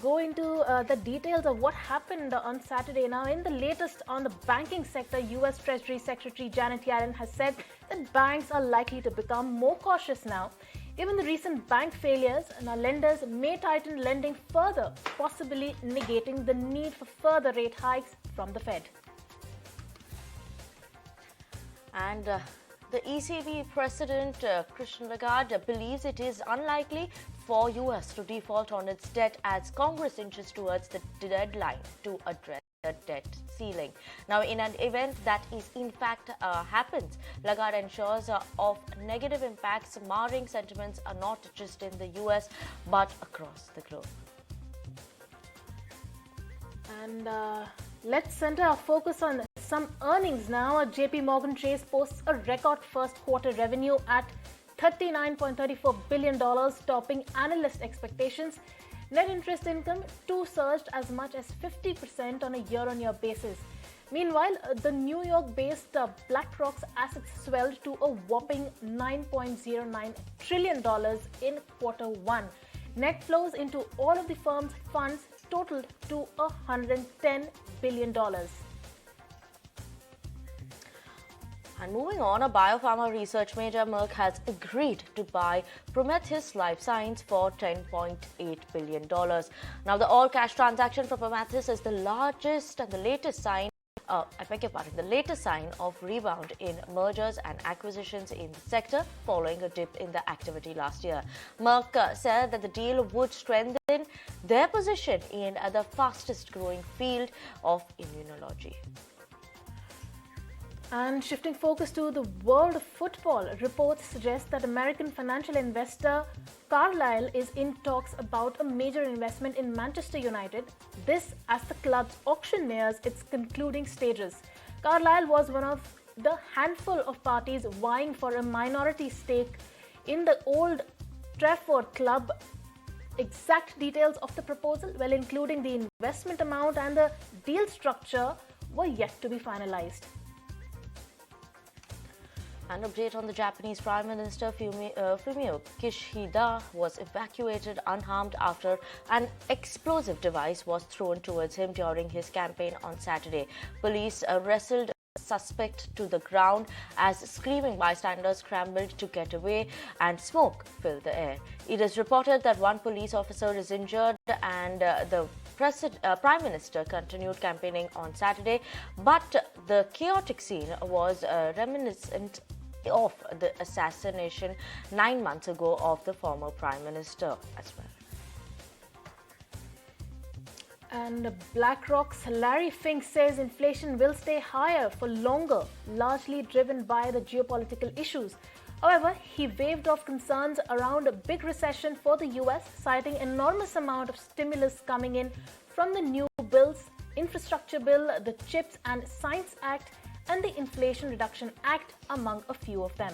go into the details of what happened on Saturday. Now, in the latest on the banking sector, U.S. Treasury Secretary Janet Yellen has said that banks are likely to become more cautious now. Given the recent bank failures, now lenders may tighten lending further, possibly negating the need for further rate hikes from the Fed. And the ECB President Christine Lagarde believes it is unlikely for U.S. to default on its debt as Congress inches towards the deadline to address the debt ceiling. Now, in an event that is in fact happens, Lagarde ensures of negative impacts marring sentiments are not just in the U.S. but across the globe. And let's center our focus on some earnings now. J.P.Morgan Chase posts a record first quarter revenue at $39.34 billion, topping analyst expectations. Net interest income too surged as much as 50% on a year-on-year basis. Meanwhile, the New York-based Blackrock's assets swelled to a whopping $9.09 trillion in quarter one. Net flows into all of the firm's funds totaled to $110 billion. And moving on, a biopharma research major, Merck, has agreed to buy Prometheus Life Science for $10.8 billion. Now, the all-cash transaction for Prometheus is the largest and the latest sign the latest sign of rebound in mergers and acquisitions in the sector following a dip in the activity last year. Merck said that the deal would strengthen their position in the fastest growing field of immunology. And shifting focus to the world of football, reports suggest that American financial investor Carlyle is in talks about a major investment in Manchester United, this as the club's auction nears its concluding stages. Carlyle was one of the handful of parties vying for a minority stake in the Old Trafford club. Exact details of the proposal, well, including the investment amount and the deal structure, were yet to be finalized. An update on the Japanese Prime Minister PM Kishida was evacuated unharmed after an explosive device was thrown towards him during his campaign on Saturday. Police wrestled a suspect to the ground as screaming bystanders scrambled to get away and smoke filled the air. It is reported that one police officer is injured and the Prime Minister continued campaigning on Saturday, but the chaotic scene was reminiscent of the assassination 9 months ago of the former Prime Minister as well. And BlackRock's Larry Fink says inflation will stay higher for longer, largely driven by the geopolitical issues. However, he waved off concerns around a big recession for the US, citing enormous amount of stimulus coming in from the new bills, Infrastructure Bill, the CHIPS and Science Act, and the Inflation Reduction Act, among a few of them.